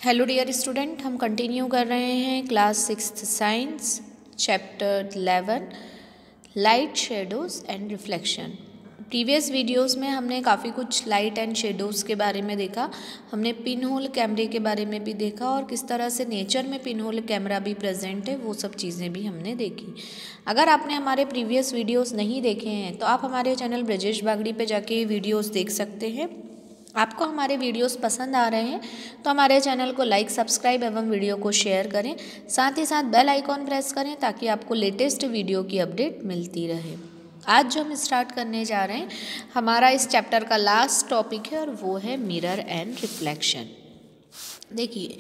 Hello dear student, हम continue कर रहे हैं class 6th science chapter 11 light shadows and reflection. Previous videos में हमने काफ़ी कुछ लाइट एंड शेडोज़ के बारे में देखा। हमने पिन होल कैमरे के बारे में भी देखा और किस तरह से नेचर में पिन होल कैमरा भी प्रेजेंट है, वो सब चीज़ें भी हमने देखी। अगर आपने हमारे प्रीवियस वीडियोस नहीं देखे हैं तो आप हमारे चैनल ब्रजेश बागड़ी पे जाके वीडियोस देख सकते हैं। आपको हमारे वीडियोस पसंद आ रहे हैं तो हमारे चैनल को लाइक, सब्सक्राइब एवं वीडियो को शेयर करें। साथ ही साथ बेल आइकॉन प्रेस करें ताकि आपको लेटेस्ट वीडियो की अपडेट मिलती रहे। आज जो हम स्टार्ट करने जा रहे हैं, हमारा इस चैप्टर का लास्ट टॉपिक है और वो है मिरर एंड रिफ्लेक्शन। देखिए,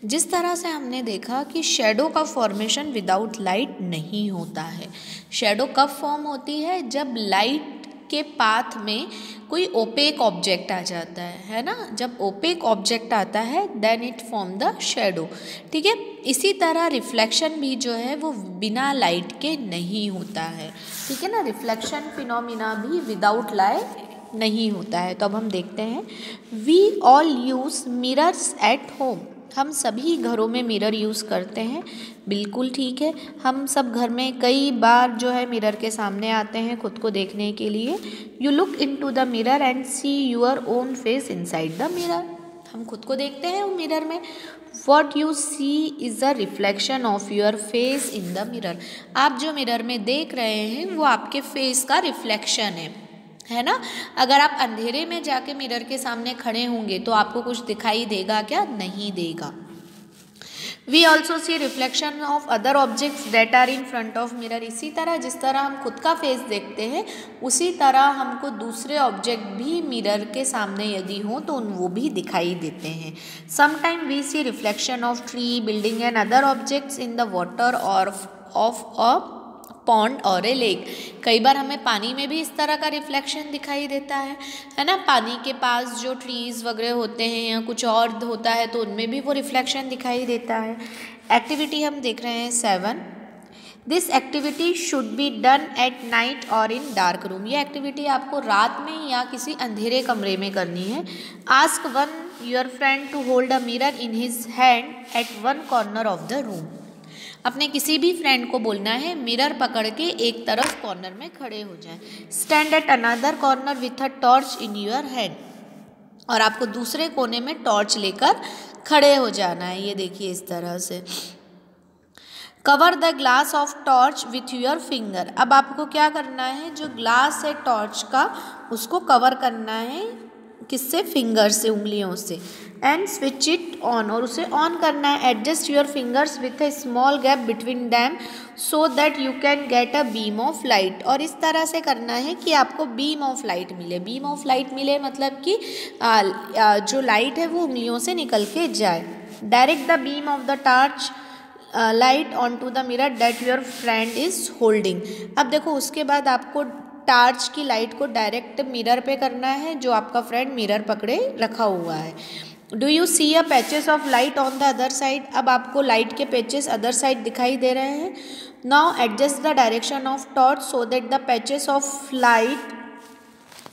जिस तरह से हमने देखा कि शैडो का फॉर्मेशन विदाउट लाइट नहीं होता है। शैडो कब फॉर्म होती है? जब लाइट के पाथ में कोई ओपेक ऑब्जेक्ट आ जाता है ना। जब ओपेक ऑब्जेक्ट आता है then it form the shadow. ठीक है, इसी तरह रिफ्लेक्शन भी जो है वो बिना लाइट के नहीं होता है। ठीक है ना, रिफ्लेक्शन फिनोमिना भी विदाउट लाइट नहीं होता है। तो अब हम देखते हैं, we all use mirrors at home. हम सभी घरों में मिरर यूज़ करते हैं, बिल्कुल ठीक है। हम सब घर में कई बार जो है मिरर के सामने आते हैं खुद को देखने के लिए। You look into the mirror and see your own face inside the mirror. हम खुद को देखते हैं मिरर में। What you see is the reflection of your face in the mirror. आप जो मिरर में देख रहे हैं वो आपके फेस का रिफ्लेक्शन है ना। अगर आप अंधेरे में जाके मिरर के सामने खड़े होंगे तो आपको कुछ दिखाई देगा क्या? नहीं देगा। We also see reflection of other objects that are in front of mirror. इसी तरह जिस तरह हम खुद का फेस देखते हैं उसी तरह हमको दूसरे ऑब्जेक्ट भी मिरर के सामने यदि हों तो वो भी दिखाई देते हैं। Sometime we see reflection of tree, building and other objects in the water और ऑफ अ पॉन्ड और ए लेक। कई बार हमें पानी में भी इस तरह का रिफ्लेक्शन दिखाई देता है ना। पानी के पास जो ट्रीज वगैरह होते हैं या कुछ और होता है तो उनमें भी वो रिफ्लेक्शन दिखाई देता है। एक्टिविटी हम देख रहे हैं 7। This activity should be done at night और इन डार्क रूम। ये एक्टिविटी आपको रात में या किसी अंधेरे कमरे में करनी है। Ask one your friend to hold a mirror in his hand at one corner of the room. अपने किसी भी फ्रेंड को बोलना है मिरर पकड़ के एक तरफ कॉर्नर में खड़े हो जाएं। Stand at another corner with a torch in your hand. और आपको दूसरे कोने में टॉर्च लेकर खड़े हो जाना है। ये देखिए इस तरह से। Cover the glass of torch with your finger. अब आपको क्या करना है, जो ग्लास है टॉर्च का उसको कवर करना है, किससे? फिंगर से, उंगलियों से। एंड स्विच इट ऑन, और उसे ऑन करना है। Adjust your fingers with A small gap between them so that you can get a beam of light. और इस तरह से करना है कि आपको बीम ऑफ लाइट मिले। बीम ऑफ लाइट मिले मतलब कि जो लाइट है वो उंगलियों से निकल के जाए। Direct the beam of the torch light on to the mirror that your friend is holding. अब देखो, उसके बाद आपको टॉर्च की लाइट को डायरेक्ट मिरर पे करना है जो आपका फ्रेंड मिरर पकड़े रखा हुआ है। Do you see a patches of light on the other side. अब आपको लाइट के पैचेस अदर साइड दिखाई दे रहे हैं। Now adjust the direction of torch so that the patches of light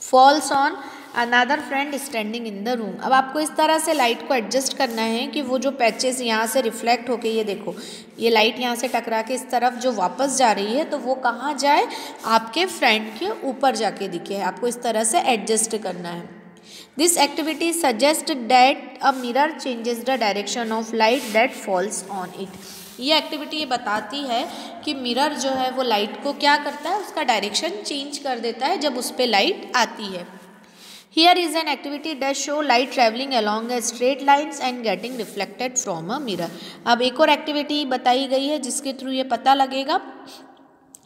falls on another friend standing in the room. अब आपको इस तरह से लाइट को एडजस्ट करना है कि वो जो पैचेस यहाँ से रिफ्लेक्ट होके, ये देखो ये लाइट यहाँ से टकरा के इस तरफ जो वापस जा रही है तो वो कहाँ जाए? आपके फ्रेंड के ऊपर जाके दिखे। आपको इस तरह से एडजस्ट करना है। This activity suggest that a mirror changes the direction of light that falls on it. ये एक्टिविटी ये बताती है कि मिरर जो है वो लाइट को क्या करता है, उसका डायरेक्शन चेंज कर देता है जब उस पर लाइट आती है। Here is an activity that show light traveling along a straight lines and getting reflected from a mirror. अब एक और एक्टिविटी बताई गई है जिसके थ्रू ये पता लगेगा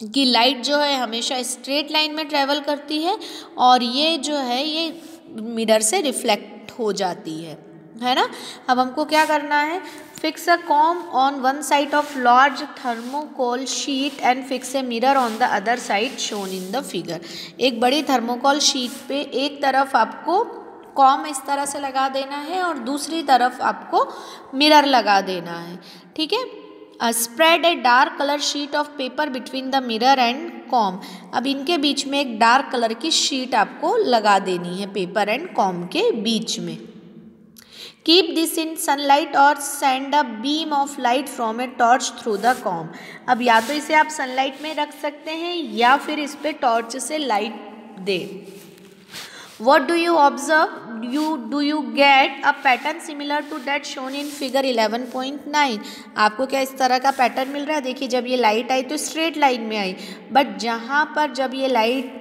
कि लाइट जो है हमेशा स्ट्रेट लाइन में ट्रेवल करती है और ये जो है ये मिरर से रिफ्लेक्ट हो जाती है ना। अब हमको क्या करना है, fix a com on one side of large thermocol sheet and fix a mirror on the other side shown in the figure. एक बड़ी थर्मोकोल शीट पे एक तरफ आपको कॉम इस तरह से लगा देना है और दूसरी तरफ आपको मिरर लगा देना है। ठीक है। Spread a dark colour sheet of paper between the mirror and com. अब इनके बीच में एक डार्क कलर की शीट आपको लगा देनी है पेपर एंड कॉम के बीच में। कीप दिस इन सनलाइट और send a beam of light from a torch through the com. अब या तो इसे आप सनलाइट में रख सकते हैं या फिर इस पे टॉर्च से light they. What do you observe? Do you get a pattern similar to that shown in figure 11.9? आपको क्या इस तरह का पैटर्न मिल रहा है? देखिए जब ये लाइट आई तो स्ट्रेट लाइन में आई, बट जहाँ पर जब ये लाइट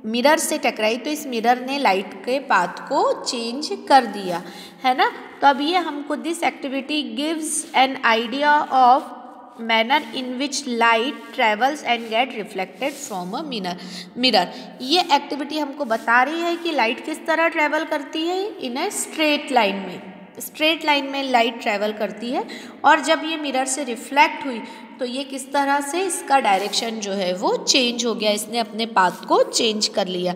मिरर से टकराई तो इस मिरर ने लाइट के पाथ को चेंज कर दिया, है ना। तो अब ये हमको this activity gives an idea of manner in which light travels and gate reflected from a mirror. ये एक्टिविटी हमको बता रही है कि लाइट किस तरह ट्रेवल करती है इन ए स्ट्रेट लाइन में लाइट ट्रेवल करती है, और जब ये मिरर से रिफ्लेक्ट हुई तो ये किस तरह से इसका डायरेक्शन जो है वो चेंज हो गया, इसने अपने पाथ को चेंज कर लिया।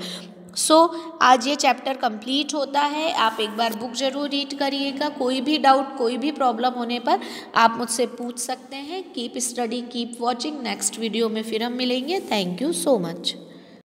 आज ये चैप्टर कंप्लीट होता है। आप एक बार बुक ज़रूर रीड करिएगा। कोई भी डाउट, कोई भी प्रॉब्लम होने पर आप मुझसे पूछ सकते हैं। Keep study, keep watching. Next video में फिर हम मिलेंगे। Thank you so much.